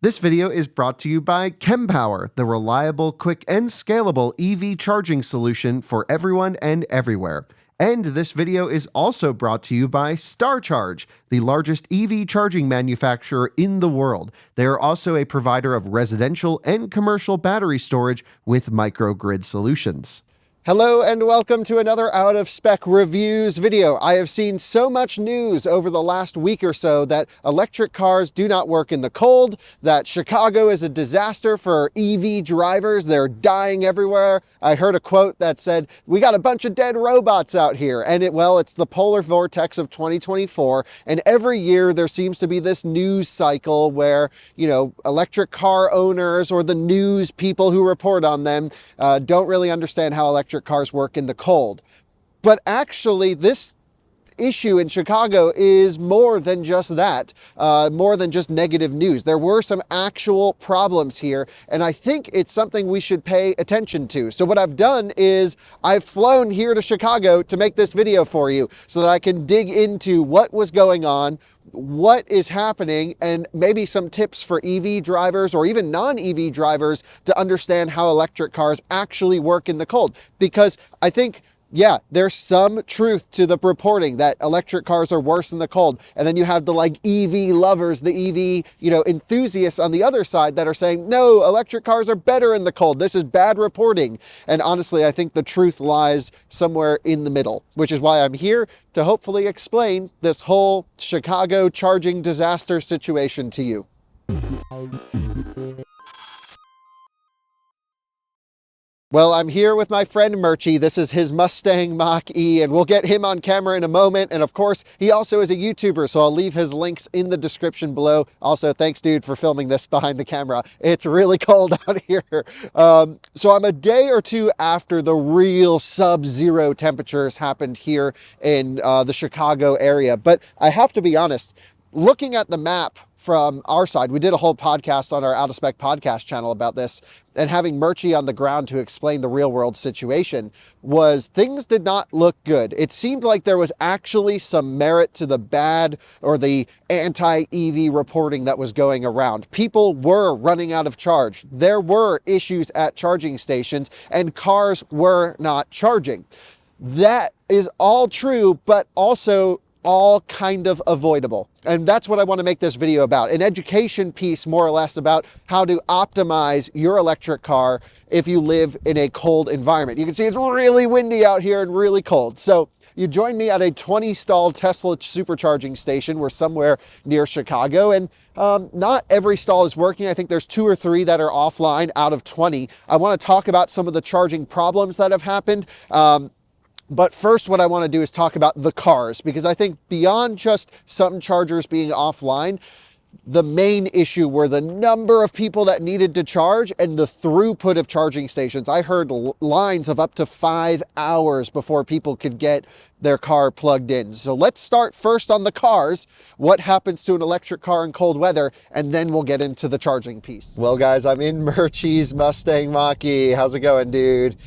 This video is brought to you by Kempower, the reliable, quick, and scalable EV charging solution for everyone and everywhere. And this video is also brought to you by StarCharge, the largest EV charging manufacturer in the world. They are also a provider of residential and commercial battery storage with microgrid solutions. Hello and welcome to another Out of Spec Reviews video. I have seen so much news over the last week or so that electric cars do not work in the cold, that Chicago is a disaster for EV drivers, they're dying everywhere. I heard a quote that said, we got a bunch of dead robots out here. And it's the polar vortex of 2024. And every year there seems to be this news cycle where, electric car owners or the news people who report on them don't really understand how electric cars work in the cold. But actually, this issue in Chicago is more than just that, more than just negative news. There were some actual problems here, and I think it's something we should pay attention to. So what I've done is I've flown here to Chicago to make this video for you so that I can dig into what was going on, what is happening, and maybe some tips for EV drivers or even non-EV drivers to understand how electric cars actually work in the cold. Because I think, yeah, there's some truth to the reporting that electric cars are worse in the cold. And then you have the EV lovers, the EV, enthusiasts on the other side that are saying, no, electric cars are better in the cold. This is bad reporting. And honestly, I think the truth lies somewhere in the middle, which is why I'm here to hopefully explain this whole Chicago charging disaster situation to you. Well, I'm here with my friend Murchie. This is his Mustang Mach-E, and we'll get him on camera in a moment. And of course, he also is a YouTuber, so I'll leave his links in the description below. Also, thanks, dude, for filming this behind the camera. It's really cold out here. So I'm a day or two after the real sub-zero temperatures happened here in the Chicago area. But I have to be honest, looking at the map from our side, we did a whole podcast on our Out of Spec podcast channel about this, and having Murchie on the ground to explain the real world situation things did not look good. It seemed like there was actually some merit to the bad or the anti-EV reporting that was going around. People were running out of charge. There were issues at charging stations and cars were not charging. That is all true, but also all kind of avoidable. And that's what I want to make this video about. An education piece, more or less, about how to optimize your electric car if you live in a cold environment. You can see it's really windy out here and really cold. So you join me at a 20-stall Tesla supercharging station. We're somewhere near Chicago, and not every stall is working. I think there's 2 or 3 that are offline out of 20. I want to talk about some of the charging problems that have happened. But first, what I want to do is talk about the cars, because I think beyond just some chargers being offline, the main issue were the number of people that needed to charge and the throughput of charging stations. I heard lines of up to 5 hours before people could get their car plugged in. So let's start first on the cars. What happens to an electric car in cold weather? And then we'll get into the charging piece. Well, guys, I'm in Murchie's Mustang Mach-E. How's it going, dude?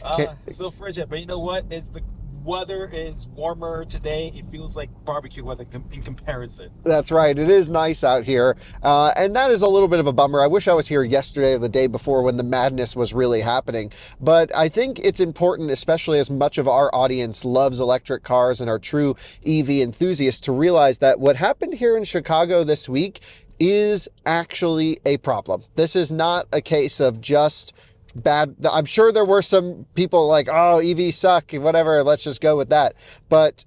Still frigid, but you know what? The weather is warmer today. It feels like barbecue weather in comparison. That's right. It is nice out here. And that is a little bit of a bummer. I wish I was here yesterday or the day before when the madness was really happening. But I think it's important, especially as much of our audience loves electric cars and are true EV enthusiasts, to realize that what happened here in Chicago this week is actually a problem. This is not a case of just bad. I'm sure there were some people like, oh, EVs suck, whatever, let's just go with that. But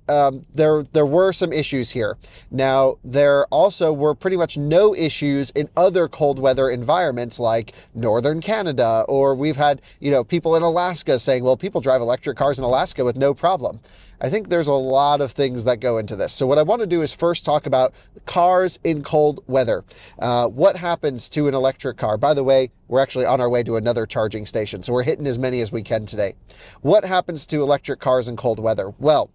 there were some issues here. Now, there also were pretty much no issues in other cold weather environments like northern Canada, or we've had, people in Alaska saying, well, people drive electric cars in Alaska with no problem. I think there's a lot of things that go into this. So what I want to do is first talk about cars in cold weather. What happens to an electric car? By the way, we're actually on our way to another charging station, so we're hitting as many as we can today. What happens to electric cars in cold weather? Well,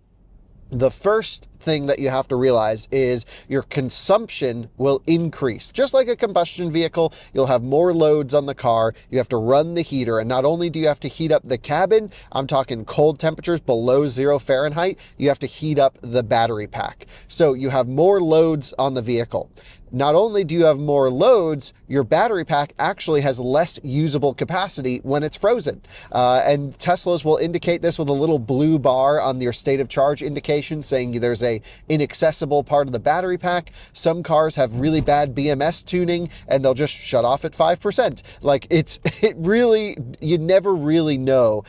the first thing that you have to realize is your consumption will increase. Just like a combustion vehicle, you'll have more loads on the car. You have to run the heater. And not only do you have to heat up the cabin, I'm talking cold temperatures below 0 Fahrenheit, you have to heat up the battery pack. So you have more loads on the vehicle. not only do you have more loads, your battery pack actually has less usable capacity when it's frozen. And Teslas will indicate this with a little blue bar on your state of charge indication saying there's a inaccessible part of the battery pack. Some cars have really bad BMS tuning and they'll just shut off at 5%. Like it really, you never really know,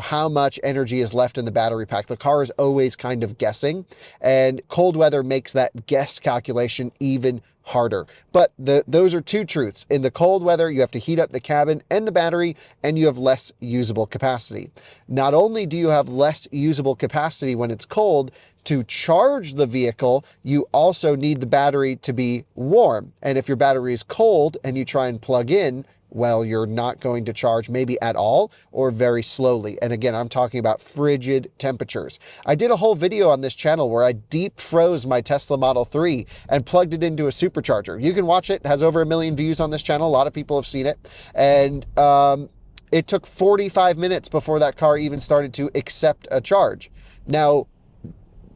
how much energy is left in the battery pack. The car is always kind of guessing, and cold weather makes that guess calculation even harder. But those are two truths. In the cold weather, you have to heat up the cabin and the battery, and you have less usable capacity. Not only do you have less usable capacity when it's cold, to charge the vehicle, you also need the battery to be warm. And if your battery is cold and you try and plug in, well, you're not going to charge maybe at all or very slowly. And again, I'm talking about frigid temperatures. I did a whole video on this channel where I deep froze my Tesla Model 3 and plugged it into a supercharger. You can watch it. It has over 1 million views on this channel. A lot of people have seen it. And it took 45 minutes before that car even started to accept a charge. Now,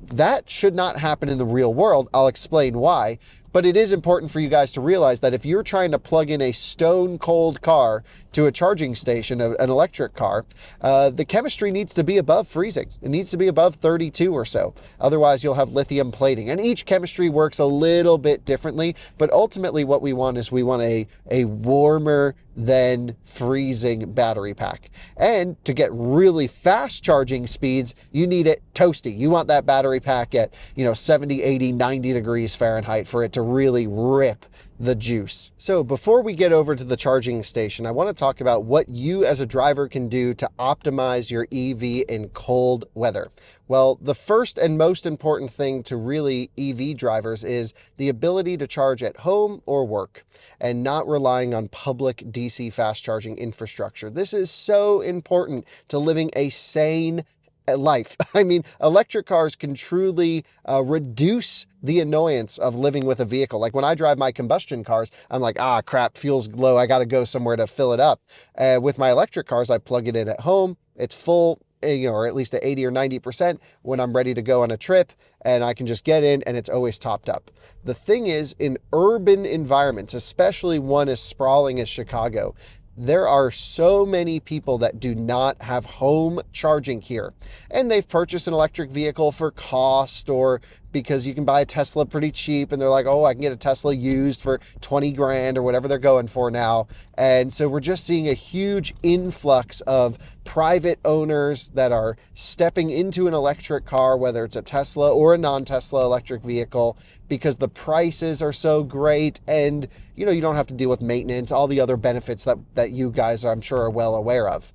that should not happen in the real world. I'll explain why. But it is important for you guys to realize that if you're trying to plug in a stone cold car to a charging station, an electric car, the chemistry needs to be above freezing. It needs to be above 32 or so. Otherwise, you'll have lithium plating. And each chemistry works a little bit differently. But ultimately, what we want is we want a warmer than freezing battery pack. And to get really fast charging speeds, you need it toasty. You want that battery pack at 70, 80, 90 degrees Fahrenheit for it to really rip the juice. So before we get over to the charging station, I want to talk about what you as a driver can do to optimize your EV in cold weather. Well, the first and most important thing to really EV drivers is the ability to charge at home or work and not relying on public DC fast charging infrastructure. This is so important to living a sane life. I mean, electric cars can truly reduce the annoyance of living with a vehicle. Like when I drive my combustion cars, I'm like, crap, fuel's low. I got to go somewhere to fill it up. With my electric cars, I plug it in at home. It's full, or at least at 80 or 90% when I'm ready to go on a trip, and I can just get in and it's always topped up. The thing is, in urban environments, especially one as sprawling as Chicago, there are so many people that do not have home charging here, and they've purchased an electric vehicle for cost or because you can buy a Tesla pretty cheap, and they're like, oh, I can get a Tesla used for 20 grand or whatever they're going for now. And so we're just seeing a huge influx of private owners that are stepping into an electric car, whether it's a Tesla or a non-Tesla electric vehicle, because the prices are so great, and you don't have to deal with maintenance, all the other benefits that you guys, I'm sure, are well aware of.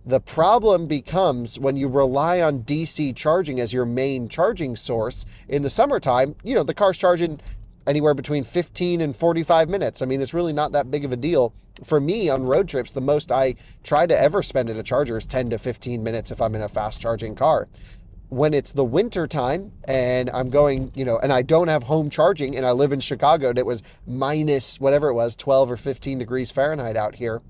The problem becomes when you rely on DC charging as your main charging source in the summertime. The car's charging anywhere between 15 and 45 minutes. I mean, it's really not that big of a deal. For me, on road trips, the most I try to ever spend at a charger is 10 to 15 minutes if I'm in a fast charging car. When it's the winter time and I'm going, and I don't have home charging and I live in Chicago and it was minus whatever it was, 12 or 15 degrees Fahrenheit out here,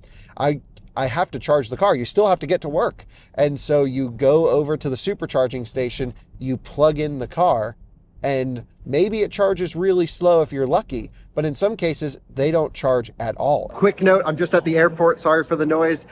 I have to charge the car. You still have to get to work. And so you go over to the supercharging station, you plug in the car, and maybe it charges really slow if you're lucky, but in some cases, they don't charge at all. Quick note, I'm just at the airport, sorry for the noise.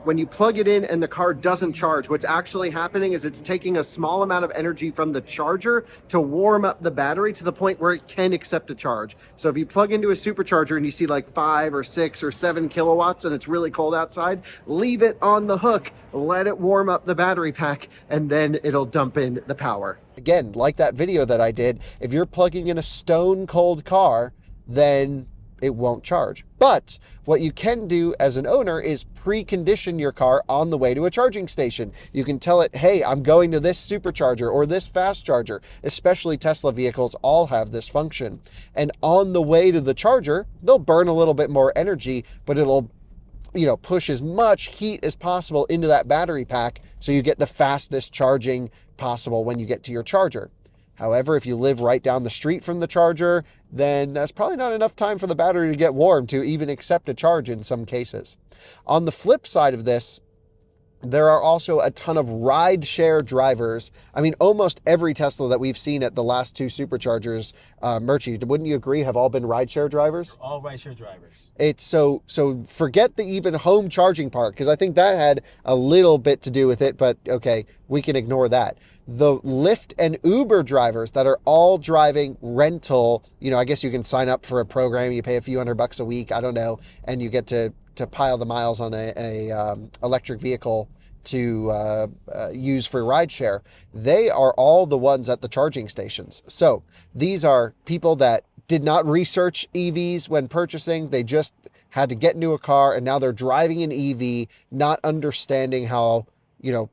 When you plug it in and the car doesn't charge, what's actually happening is it's taking a small amount of energy from the charger to warm up the battery to the point where it can accept a charge. So if you plug into a supercharger and you see like 5 or 6 or 7 kilowatts and it's really cold outside, leave it on the hook, let it warm up the battery pack, and then it'll dump in the power. Again, like that video that I did, if you're plugging in a stone cold car, then it won't charge. But what you can do as an owner is precondition your car on the way to a charging station. You can tell it, hey, I'm going to this supercharger or this fast charger. Especially Tesla vehicles all have this function. And on the way to the charger, they'll burn a little bit more energy, but it'll push as much heat as possible into that battery pack so you get the fastest charging possible when you get to your charger. However, if you live right down the street from the charger, then that's probably not enough time for the battery to get warm to even accept a charge in some cases. On the flip side of this, There are also a ton of rideshare drivers. I mean, almost every Tesla that we've seen at the last two superchargers, Murchie, wouldn't you agree, have all been rideshare drivers? All rideshare drivers. It's so forget the even home charging part, because I think that had a little bit to do with it, but okay, we can ignore that. The Lyft and Uber drivers that are all driving rental, I guess you can sign up for a program, you pay a few $100 a week, I don't know, and you get to pile the miles on a electric vehicle to use for rideshare. They are all the ones at the charging stations. So these are people that did not research EVs when purchasing. They just had to get into a car, and now they're driving an EV, not understanding how,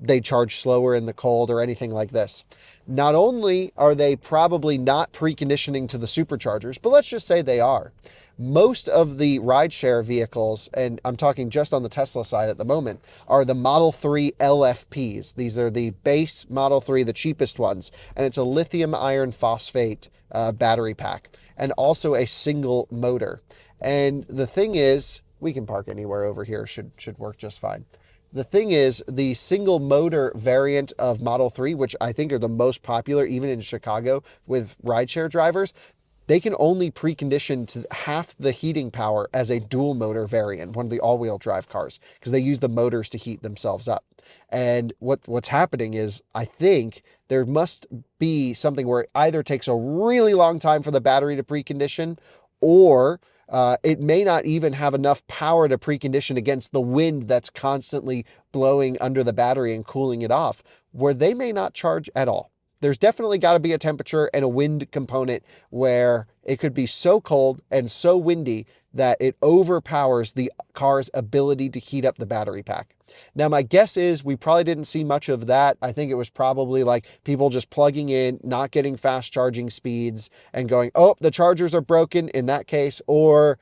they charge slower in the cold or anything like this. Not only are they probably not preconditioning to the superchargers, but let's just say they are. Most of the rideshare vehicles, and I'm talking just on the Tesla side at the moment, are the Model 3 LFPs. These are the base Model 3, the cheapest ones, and it's a lithium iron phosphate battery pack, and also a single motor. And the thing is, we can park anywhere over here, should work just fine. The thing is, the single motor variant of Model 3, which I think are the most popular even in Chicago with rideshare drivers, they can only precondition to half the heating power as a dual motor variant, one of the all-wheel drive cars, because they use the motors to heat themselves up. And what's happening is, I think there must be something where it either takes a really long time for the battery to precondition, or it may not even have enough power to precondition against the wind that's constantly blowing under the battery and cooling it off, where they may not charge at all. There's definitely got to be a temperature and a wind component where it could be so cold and so windy that it overpowers the car's ability to heat up the battery pack. Now, my guess is we probably didn't see much of that. I think it was probably like people just plugging in, not getting fast charging speeds and going, oh, the chargers are broken in that case, or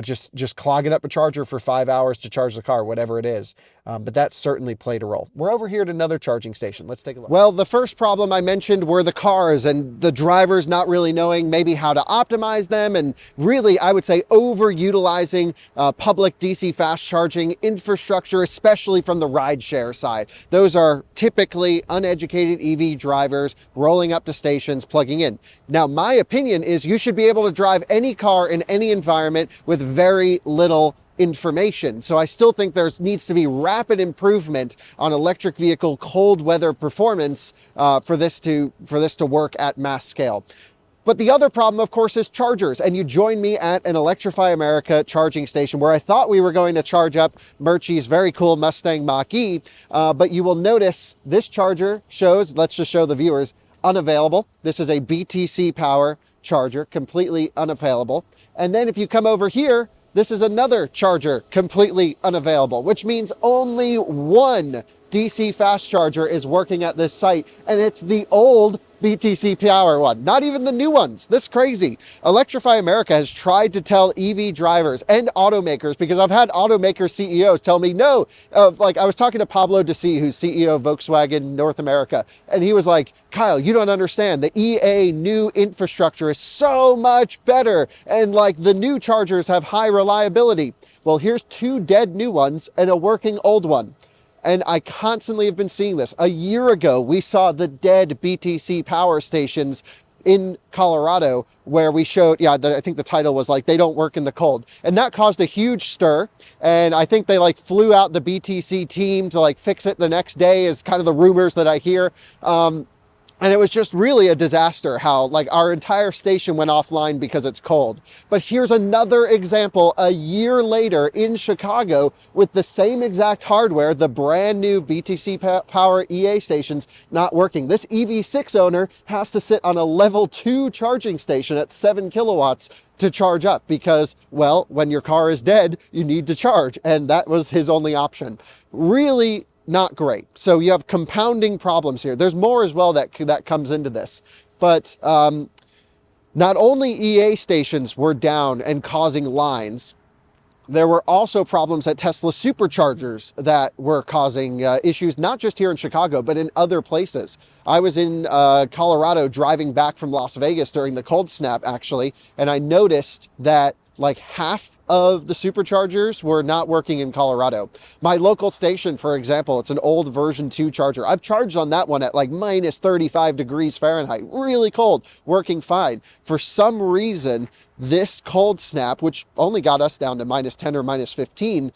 just clogging up a charger for 5 hours to charge the car, whatever it is. But that certainly played a role. We're over here at another charging station. Let's take a look. Well, the first problem I mentioned were the cars and the drivers not really knowing maybe how to optimize them, and really, I would say, overutilizing public DC fast charging infrastructure, especially from the rideshare side. Those are typically uneducated EV drivers rolling up to stations, plugging in. Now, my opinion is you should be able to drive any car in any environment with very little information. So I still think there needs to be rapid improvement on electric vehicle cold weather performance for this to work at mass scale. But the other problem, of course, is chargers. And you join me at an Electrify America charging station where I thought we were going to charge up Murchie's very cool Mustang Mach-E. But you will notice this charger shows, let's just show the viewers, unavailable. This is a BTC power charger, completely unavailable. And then if you come over here, this is another charger, completely unavailable, which means only one DC fast charger is working at this site, and it's the old BTC power one, not even the new ones. This is crazy. Electrify America has tried to tell EV drivers and automakers, because I've had automaker CEOs tell me no. Like I was talking to Pablo DeC, who's CEO of Volkswagen North America, and he was like, Kyle, you don't understand. The EA new infrastructure is so much better, and like the new chargers have high reliability. Well, here's two dead new ones and a working old one. And I constantly have been seeing this. A year ago, we saw the dead BTC power stations in Colorado, where we showed, I think the title was like, they don't work in the cold. And that caused a huge stir. And I think they like flew out the BTC team to like fix it the next day, is kind of the rumors that I hear. And it was just really a disaster how like our entire station went offline because it's cold. But here's another example a year later in Chicago with the same exact hardware, the brand new BTC power EA stations not working. This EV6 owner has to sit on a level 2 charging station at 7 kilowatts to charge up because, well, when your car is dead, you need to charge. And that was his only option. Really not great. So you have compounding problems here. There's more as well that comes into this. But not only EA stations were down and causing lines, there were also problems at Tesla superchargers that were causing issues, not just here in Chicago, but in other places. I was in Colorado driving back from Las Vegas during the cold snap, actually, and I noticed that like half of the superchargers were not working in Colorado. My local station, for example, it's an old version 2 charger. I've charged on that one at like minus 35 degrees Fahrenheit, really cold, working fine. For some reason, this cold snap, which only got us down to minus 10 or minus 15,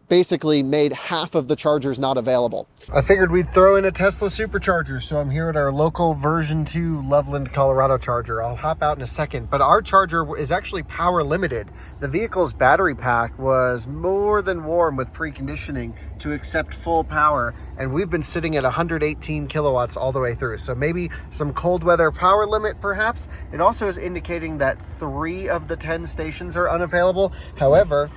basically made half of the chargers not available. I figured we'd throw in a Tesla supercharger, so I'm here at our local version 2 Loveland, Colorado charger. I'll hop out in a second, but our charger is actually power limited. The vehicle's battery pack was more than warm with preconditioning to accept full power, and we've been sitting at 118 kilowatts all the way through. So maybe some cold weather power limit perhaps. It also is indicating that 3 of the 10 stations are unavailable. However,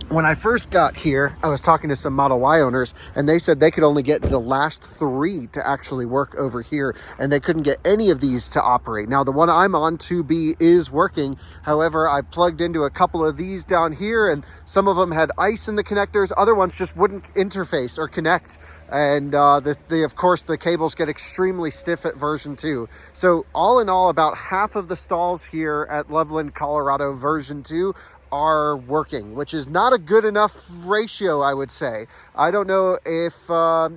when I first got here, I was talking to some Model Y owners, and they said they could only get the last 3 to actually work over here, and they couldn't get any of these to operate. Now, the one I'm on, 2B, is working. However, I plugged into a couple of these down here, and some of them had ice in the connectors. Other ones just wouldn't interface or connect. And of course, the cables get extremely stiff at version 2. So all in all, about half of the stalls here at Loveland, Colorado version 2 are working, which is not a good enough ratio, I would say. I don't know if, I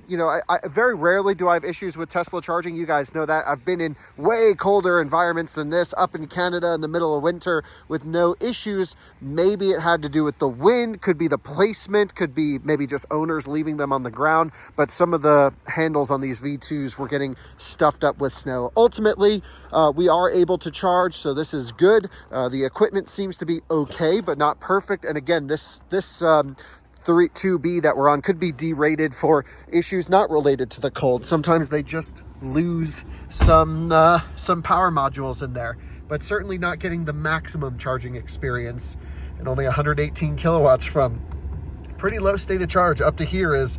very rarely do I have issues with Tesla charging. You guys know that. I've been in way colder environments than this, up in Canada in the middle of winter with no issues. Maybe it had to do with the wind, could be the placement, could be maybe just owners leaving them on the ground, but some of the handles on these V2s were getting stuffed up with snow. Ultimately, we are able to charge, so this is good. The equipment seems to be okay, but not perfect. And again, this 2B that we're on could be derated for issues not related to the cold. Sometimes they just lose some power modules in there, but certainly not getting the maximum charging experience. And only 118 kilowatts from pretty low state of charge up to here is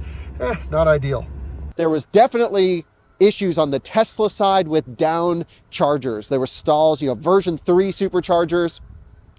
not ideal. There was definitely issues on the Tesla side with down chargers. There were stalls, version 3 superchargers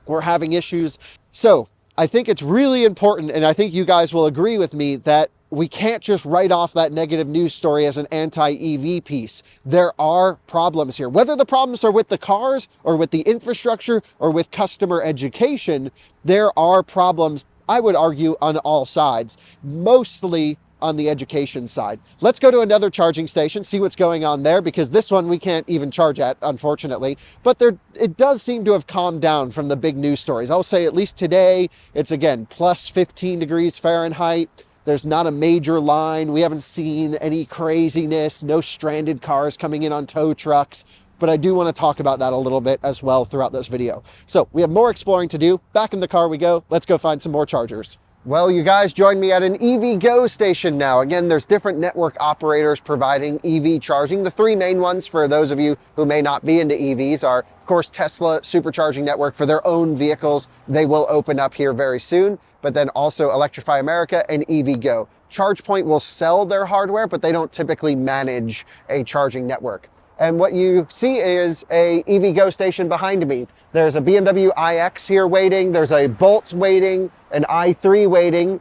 were having issues. So I think it's really important, and I think you guys will agree with me, that we can't just write off that negative news story as an anti-EV piece. There are problems here. Whether the problems are with the cars or with the infrastructure or with customer education, there are problems, I would argue, on all sides, mostly on the education side. Let's go to another charging station, see what's going on there, because this one we can't even charge at, unfortunately. But it does seem to have calmed down from the big news stories. I'll say at least today, it's again, plus 15 degrees Fahrenheit. There's not a major line. We haven't seen any craziness, no stranded cars coming in on tow trucks. But I do want to talk about that a little bit as well throughout this video. So we have more exploring to do. Back in the car we go. Let's go find some more chargers. Well, you guys joined me at an EVgo station now. Again, there's different network operators providing EV charging. The 3 main ones, for those of you who may not be into EVs, are, of course, Tesla Supercharging Network for their own vehicles. They will open up here very soon, but then also Electrify America and EVgo. ChargePoint will sell their hardware, but they don't typically manage a charging network. And what you see is a EVgo station behind me. There's a BMW iX here waiting. There's a Bolt waiting, an i3 waiting.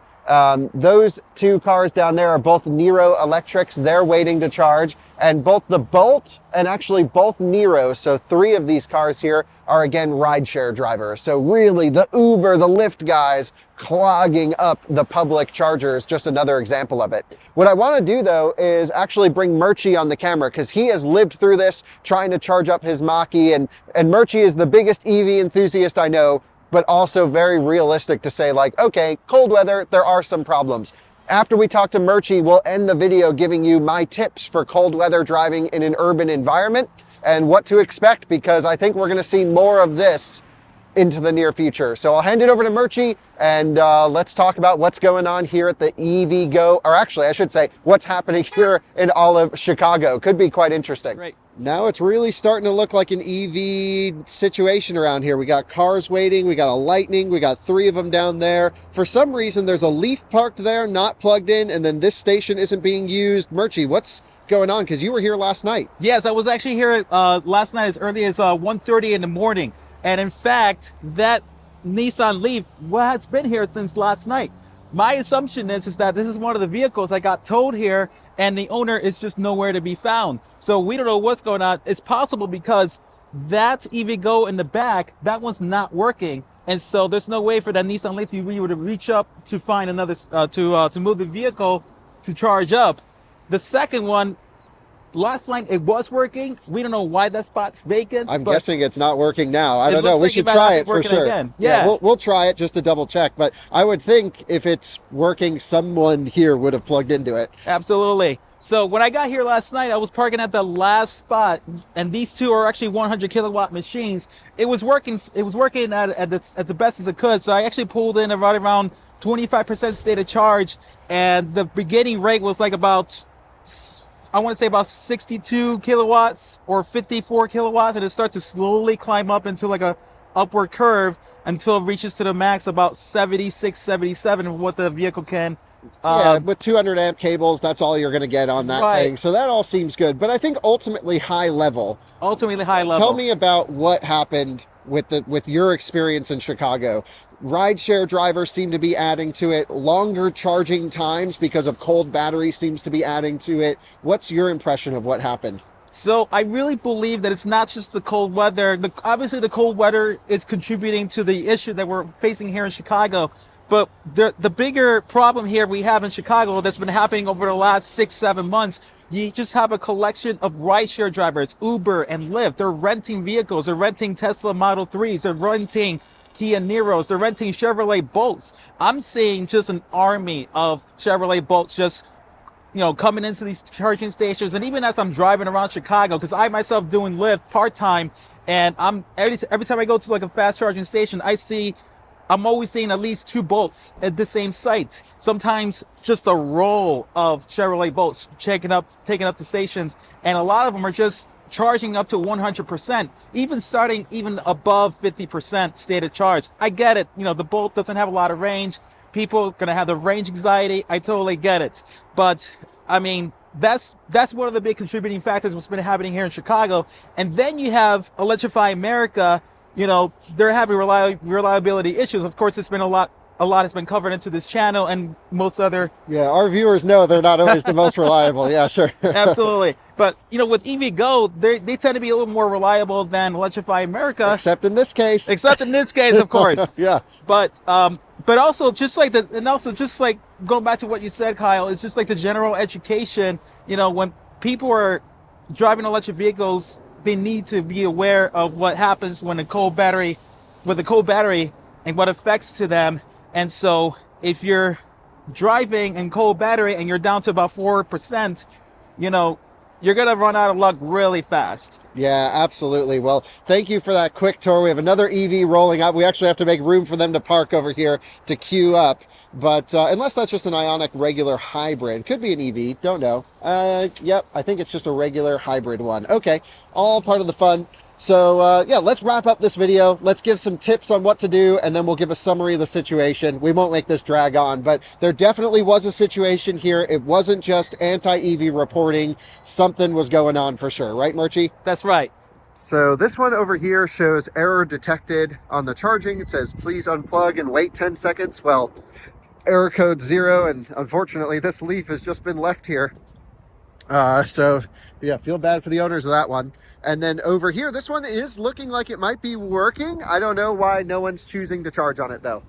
Those 2 cars down there are both Nero electrics. They're waiting to charge. And both the Bolt and actually both Neros, so 3 of these cars here, are again rideshare drivers. So really the Uber, the Lyft guys clogging up the public chargers, just another example of it. What I want to do though is actually bring Murchie on the camera, because he has lived through this trying to charge up his Mach-E, and Murchie is the biggest EV enthusiast I know, but also very realistic to say, like, okay, cold weather, there are some problems. After we talk to Murchie, we'll end the video giving you my tips for cold weather driving in an urban environment and what to expect, because I think we're going to see more of this into the near future. So I'll hand it over to Murchie, and let's talk about what's going on here at the EVgo, or actually I should say what's happening here in all of Chicago. Could be quite interesting. Right. Now it's really starting to look like an EV situation around here. We got cars waiting, we got a Lightning, we got 3 of them down there. For some reason, there's a Leaf parked there, not plugged in, and then this station isn't being used. Murchie, what's going on? Because you were here last night. Yes, I was actually here last night as early as 1:30 in the morning. And in fact, that Nissan Leaf has been here since last night. My assumption is that this is one of the vehicles that got towed here, and the owner is just nowhere to be found. So we don't know what's going on. It's possible because that EVgo in the back, that one's not working. And so there's no way for that Nissan Leaf to be able to reach up to find another, to move the vehicle to charge up. The second one, last line, it was working. We don't know why that spot's vacant. I'm but guessing it's not working now. I it don't know. looks We like it should might not try be it for working sure. again. Yeah, Yeah. we'll try it just to double check. But I would think if it's working, someone here would have plugged into it. Absolutely. So when I got here last night, I was parking at the last spot, and these two are actually 100 kilowatt machines. It was working. It was working at the best as it could. So I actually pulled in right around 25% state of charge, and the beginning rate was like about, I want to say about 62 kilowatts or 54 kilowatts, and it starts to slowly climb up into like a upward curve until it reaches to the max about 76, 77, what the vehicle can. Yeah, with 200 amp cables, that's all you're going to get on that Right. thing. So that all seems good. But I think ultimately high level. Ultimately high level. Tell me about what happened with your experience in Chicago. Rideshare drivers seem to be adding to it. Longer charging times because of cold batteries seems to be adding to it. What's your impression of what happened? So I really believe that it's not just the cold weather. Obviously, the cold weather is contributing to the issue that we're facing here in Chicago. But the bigger problem here we have in Chicago that's been happening over the last 6, 7 months, you just have a collection of rideshare drivers, Uber and Lyft. They're renting vehicles. They're renting Tesla Model 3s. They're renting Kia Niros. They're renting Chevrolet Bolts. I'm seeing just an army of Chevrolet Bolts just coming into these charging stations. And even as I'm driving around Chicago, because I myself doing Lyft part-time, and I'm every time I go to like a fast charging station, I'm always seeing at least 2 Bolts at the same site. Sometimes just a row of Chevrolet Bolts taking up the stations, and a lot of them are just charging up to 100%, even starting even above 50% stated charge. I get it. The Bolt doesn't have a lot of range. People gonna have the range anxiety. I totally get it. But I mean, that's one of the big contributing factors what's been happening here in Chicago. And then you have Electrify America. They're having reliability issues. Of course, it's been a lot has been covered into this channel and most other. Yeah, our viewers know they're not always the most reliable. Yeah, sure. Absolutely. But with EVgo, they tend to be a little more reliable than Electrify America. Except in this case. Of course. Yeah. But also just like going back to what you said, Kyle, it's just like the general education. When people are driving electric vehicles, they need to be aware of what happens when with the cold battery and what affects to them. And so if you're driving in cold battery and you're down to about 4%, you're going to run out of luck really fast. Yeah, absolutely. Well, thank you for that quick tour. We have another EV rolling up. We actually have to make room for them to park over here to queue up. But unless that's just an Ioniq regular hybrid, could be an EV, don't know. Yep, I think it's just a regular hybrid one. Okay, all part of the fun. So yeah, let's wrap up this video. Let's give some tips on what to do, and then we'll give a summary of the situation. We won't make this drag on, but there definitely was a situation here. It wasn't just anti-EV reporting. Something was going on for sure. Right, Murchie? That's right. So this one over here shows error detected on the charging. It says, please unplug and wait 10 seconds. Well, error code 0, and unfortunately this Leaf has just been left here. So yeah, feel bad for the owners of that one. And then over here, this one is looking like it might be working. I don't know why no one's choosing to charge on it though.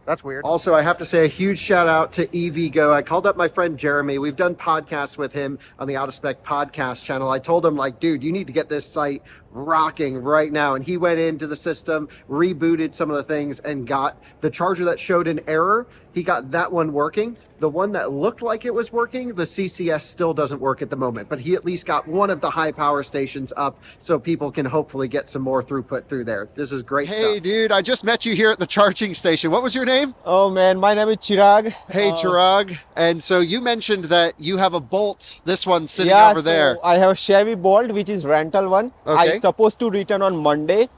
That's weird. Also, I have to say a huge shout out to EVgo. I called up my friend Jeremy. We've done podcasts with him on the Out of Spec podcast channel. I told him, like, dude, you need to get this site rocking right now. And he went into the system, rebooted some of the things, and got the charger that showed an error. He got that one working. The one that looked like it was working, the CCS still doesn't work at the moment, but he at least got one of the high power stations up so people can hopefully get some more throughput through there. This is great stuff. Hey dude, I just met you here at the charging station. What was your name? Oh man, my name is Chirag. Hey Chirag. And so you mentioned that you have a Bolt, this one sitting over there. I have Chevy Bolt, which is rental one. Okay. I supposed to return on Monday.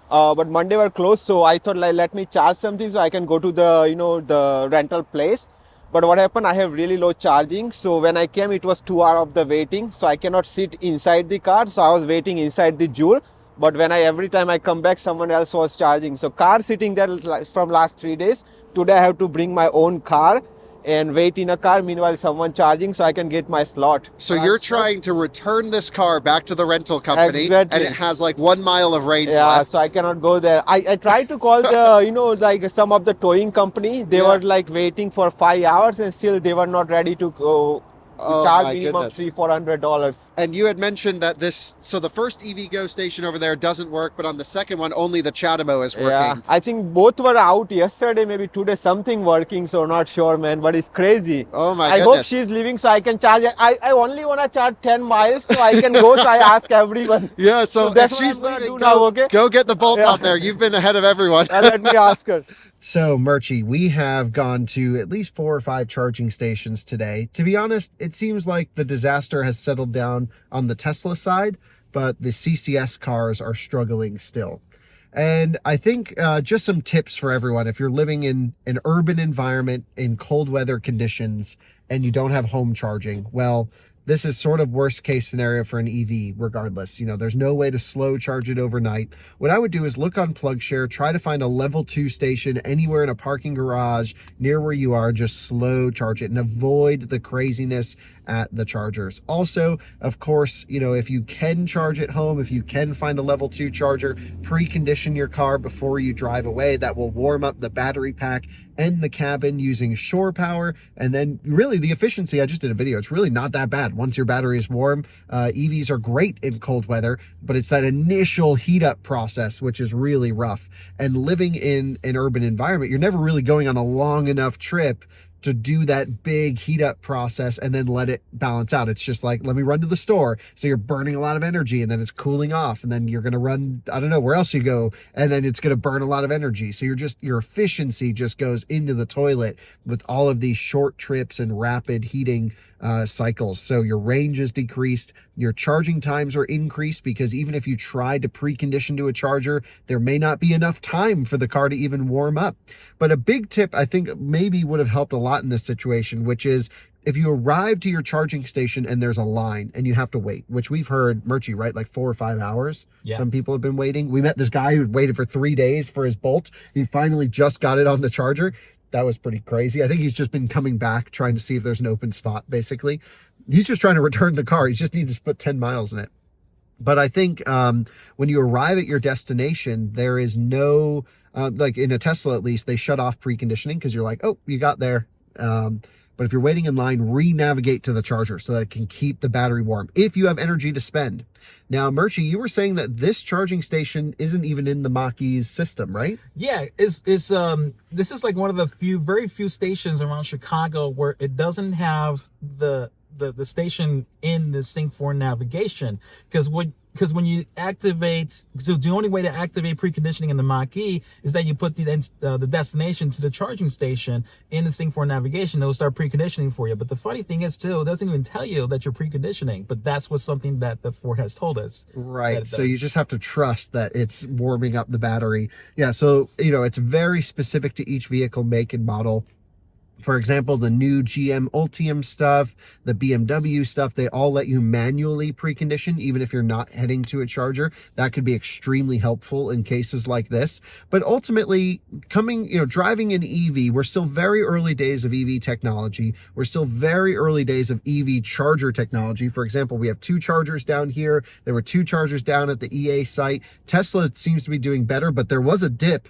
But Monday were closed, so I thought, like, let me charge something so I can go to the the rental place. But what happened, I have really low charging, so when I came it was 2 hours of the waiting, so I cannot sit inside the car, so I was waiting inside the Joule. But when every time I come back, someone else was charging, so car sitting there from last 3 days. Today I have to bring my own car, and wait in a car. Meanwhile, someone charging, so I can get my slot. So you're trying to return this car back to the rental company, Exactly. and it has like 1 mile of range Yeah, left. so I cannot go there. I tried to call the, like some of the towing company. They were like waiting for 5 hours and still they were not ready to go. Oh, Charge my minimum goodness. $300-400. And you had mentioned that so the first EVgo station over there doesn't work, but on the second one, only the Chatamo is working. Yeah, I think both were out yesterday, maybe today, something working, so not sure, man, but it's crazy. Oh my I goodness. hope she's leaving so I can charge. I only want to charge 10 miles so I can go, so I ask everyone. Yeah, so that's if what she's I'm gonna leaving, do now, okay? go get the bolt Yeah. out there. You've been ahead of everyone. Let me ask her. So, Murchie, we have gone to at least 4 or 5 charging stations today. To be honest, it seems like the disaster has settled down on the Tesla side, but the CCS cars are struggling still. And I think just some tips for everyone. If you're living in an urban environment in cold weather conditions and you don't have home charging, well, this is sort of worst case scenario for an EV regardless. There's no way to slow charge it overnight. What I would do is look on PlugShare, try to find a level 2 station anywhere in a parking garage near where you are, just slow charge it and avoid the craziness at the chargers. Also, of course, if you can charge at home, if you can find a level 2 charger, precondition your car before you drive away. That will warm up the battery pack and the cabin using shore power. And then really the efficiency, I just did a video, it's really not that bad once your battery is warm. EVs are great in cold weather, but it's that initial heat up process which is really rough. And living in an urban environment, you're never really going on a long enough trip to do that big heat up process and then let it balance out. It's just like, let me run to the store. So you're burning a lot of energy and then it's cooling off. And then you're going to run, I don't know where else you go. And then it's going to burn a lot of energy. So your efficiency just goes into the toilet with all of these short trips and rapid heating cycles. So your range is decreased, your charging times are increased because even if you try to precondition to a charger, there may not be enough time for the car to even warm up. But a big tip I think maybe would have helped a lot in this situation, which is if you arrive to your charging station and there's a line and you have to wait, which we've heard, Murchie, right? Like 4 or 5 hours. Yeah. Some people have been waiting. We met this guy who waited for 3 days for his Bolt. He finally just got it on the charger. That was pretty crazy. I think he's just been coming back, trying to see if there's an open spot, basically. He's just trying to return the car. He just needs to put 10 miles in it. But I think when you arrive at your destination, there is no, like in a Tesla at least, they shut off preconditioning because you're like, oh, you got there. But if you're waiting in line, re-navigate to the charger so that it can keep the battery warm if you have energy to spend. Now, Murchie, you were saying that this charging station isn't even in the Mach-E's system, right? Yeah, this is like one of the very few stations around Chicago where it doesn't have the station in the Sync 4 navigation, because when you activate, so the only way to activate preconditioning in the Mach-E is that you put the destination to the charging station in the Sync 4 navigation. It'll start preconditioning for you. But the funny thing is too, it doesn't even tell you that you're preconditioning, but that's something that the Ford has told us. Right. So you just have to trust that it's warming up the battery. Yeah. So, it's very specific to each vehicle make and model. For example, the new GM Ultium stuff, the BMW stuff, they all let you manually precondition, even if you're not heading to a charger. That could be extremely helpful in cases like this. But ultimately, driving an EV, we're still very early days of EV technology. We're still very early days of EV charger technology. For example, we have 2 chargers down here. There were 2 chargers down at the EA site. Tesla seems to be doing better, but there was a dip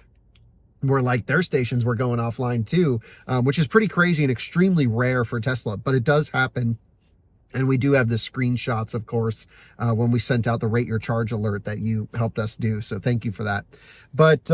where like their stations were going offline too, which is pretty crazy and extremely rare for Tesla, but it does happen. And we do have the screenshots, of course, when we sent out the rate your charge alert that you helped us do. So thank you for that. But,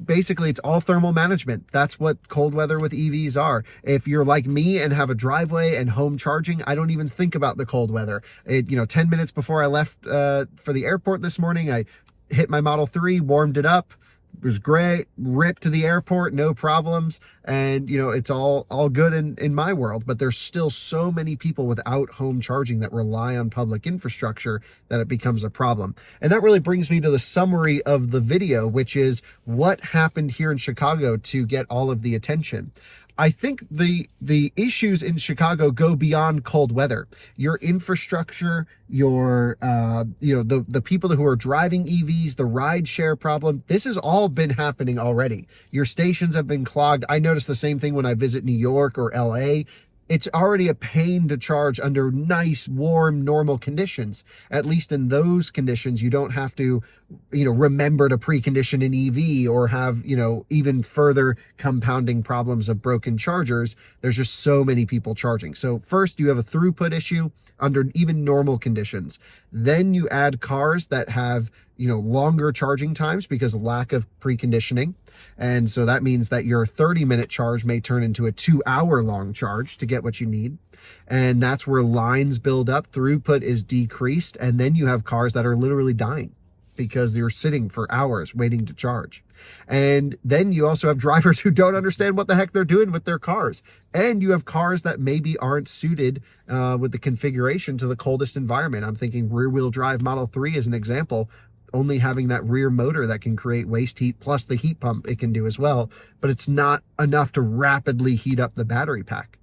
basically it's all thermal management. That's what cold weather with EVs are. If you're like me and have a driveway and home charging, I don't even think about the cold weather. 10 minutes before I left for the airport this morning, I hit my Model 3, warmed it up. It was great, ripped to the airport, no problems. And, it's all good in my world, but there's still so many people without home charging that rely on public infrastructure that it becomes a problem. And that really brings me to the summary of the video, which is what happened here in Chicago to get all of the attention. I think the issues in Chicago go beyond cold weather. Your infrastructure, your the people who are driving EVs, the rideshare problem, this has all been happening already. Your stations have been clogged. I notice the same thing when I visit New York or LA. It's already a pain to charge under nice, warm, normal conditions. At least in those conditions, you don't have to, remember to precondition an EV or have, even further compounding problems of broken chargers. There's just so many people charging. So first, you have a throughput issue under even normal conditions. Then you add cars that have, longer charging times because of lack of preconditioning. And so that means that your 30-minute charge may turn into a 2-hour long charge to get what you need. And that's where lines build up, throughput is decreased, and then you have cars that are literally dying because you're sitting for hours waiting to charge. And then you also have drivers who don't understand what the heck they're doing with their cars. And you have cars that maybe aren't suited with the configuration to the coldest environment. I'm thinking rear-wheel drive Model 3 as an example, only having that rear motor that can create waste heat plus the heat pump it can do as well, but it's not enough to rapidly heat up the battery pack.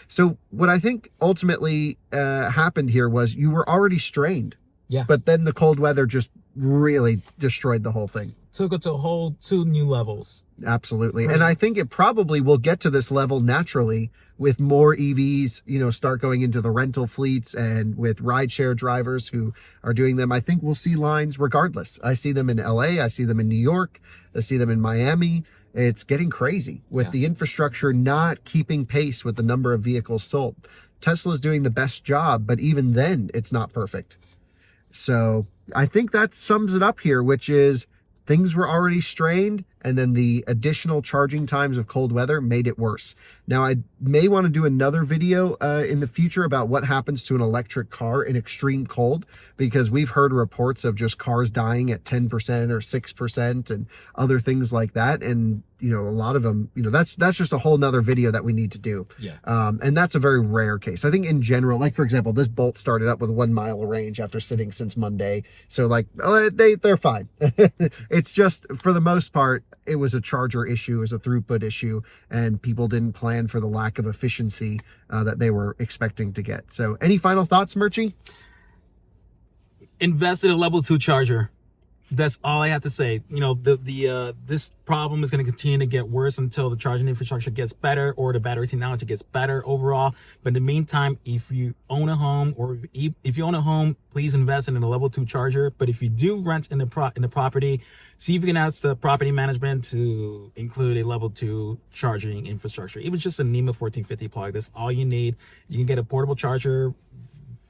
So what I think ultimately happened here was you were already strained. Yeah. But then the cold weather just really destroyed the whole thing. Took it to a whole 2 new levels. Absolutely. And I think it probably will get to this level naturally with more EVs, start going into the rental fleets and with rideshare drivers who are doing them. I think we'll see lines regardless. I see them in LA. I see them in New York. I see them in Miami. It's getting crazy with the infrastructure not keeping pace with the number of vehicles sold. Tesla's doing the best job, but even then it's not perfect. So I think that sums it up here, which is things were already strained, and then the additional charging times of cold weather made it worse. Now, I may want to do another video in the future about what happens to an electric car in extreme cold, because we've heard reports of just cars dying at 10% or 6% and other things like that. And, a lot of them, that's just a whole nother video that we need to do. Yeah. And that's a very rare case. I think in general, like for example, this Bolt started up with 1 mile of range after sitting since Monday. So they're fine. It's just for the most part, it was a charger issue, it was a throughput issue, and people didn't plan for the lack of efficiency that they were expecting to get. So any final thoughts, Murchie? Invest in a level 2 charger. That's all I have to say. This problem is going to continue to get worse until the charging infrastructure gets better or the battery technology gets better overall. But in the meantime, if you own a home please invest in a level 2 charger. But if you do rent in the property, see if you can ask the property management to include a level 2 charging infrastructure. Even just a NEMA 1450 plug. That's all you need. You can get a portable charger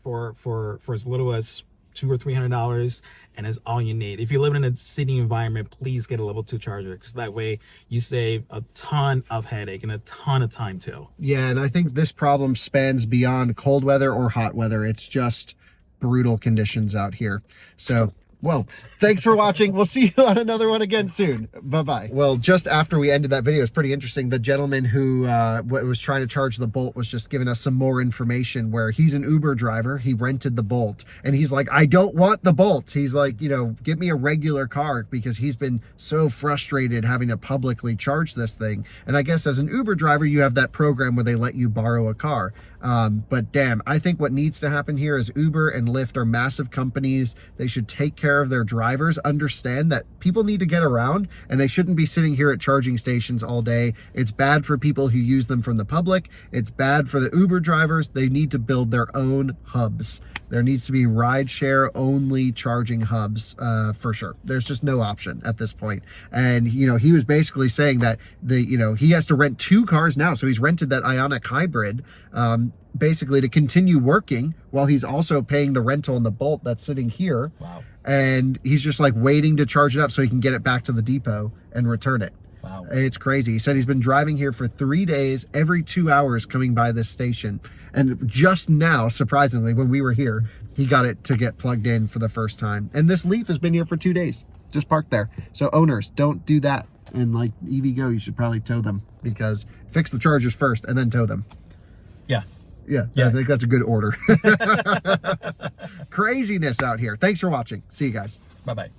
for as little as $200 or $300, and that's all you need. If you live in a city environment, please get a level 2 charger, because that way you save a ton of headache and a ton of time too. Yeah, and I think this problem spans beyond cold weather or hot weather. It's just brutal conditions out here. So Well, thanks for watching. We'll see you on another one again soon. Bye-bye. Well, just after we ended that video, it's pretty interesting. The gentleman who was trying to charge the Bolt was just giving us some more information where he's an Uber driver. He rented the Bolt and he's like, I don't want the Bolt. He's like, you know, give me a regular car, because he's been so frustrated having to publicly charge this thing. And I guess as an Uber driver, you have that program where they let you borrow a car. But damn, I think what needs to happen here is Uber and Lyft are massive companies. They should take care of their drivers, understand that people need to get around and they shouldn't be sitting here at charging stations all day. It's bad for people who use them from the public. It's bad for the Uber drivers. They need to build their own hubs. There needs to be rideshare only charging hubs for sure. There's just no option at this point. And, you know, he was basically saying that he has to rent 2 cars now. So he's rented that Ioniq hybrid basically to continue working while he's also paying the rental on the Bolt that's sitting here. Wow. And he's just like waiting to charge it up so he can get it back to the depot and return it. Wow. It's crazy. He said he's been driving here for 3 days, every 2 hours coming by this station. And just now, surprisingly, when we were here, he got it to get plugged in for the first time. And this Leaf has been here for 2 days, just parked there. So owners, don't do that. And like EVgo, you should probably tow them, because fix the chargers first and then tow them. Yeah. Yeah, I think that's a good order. Craziness out here. Thanks for watching. See you guys. Bye-bye.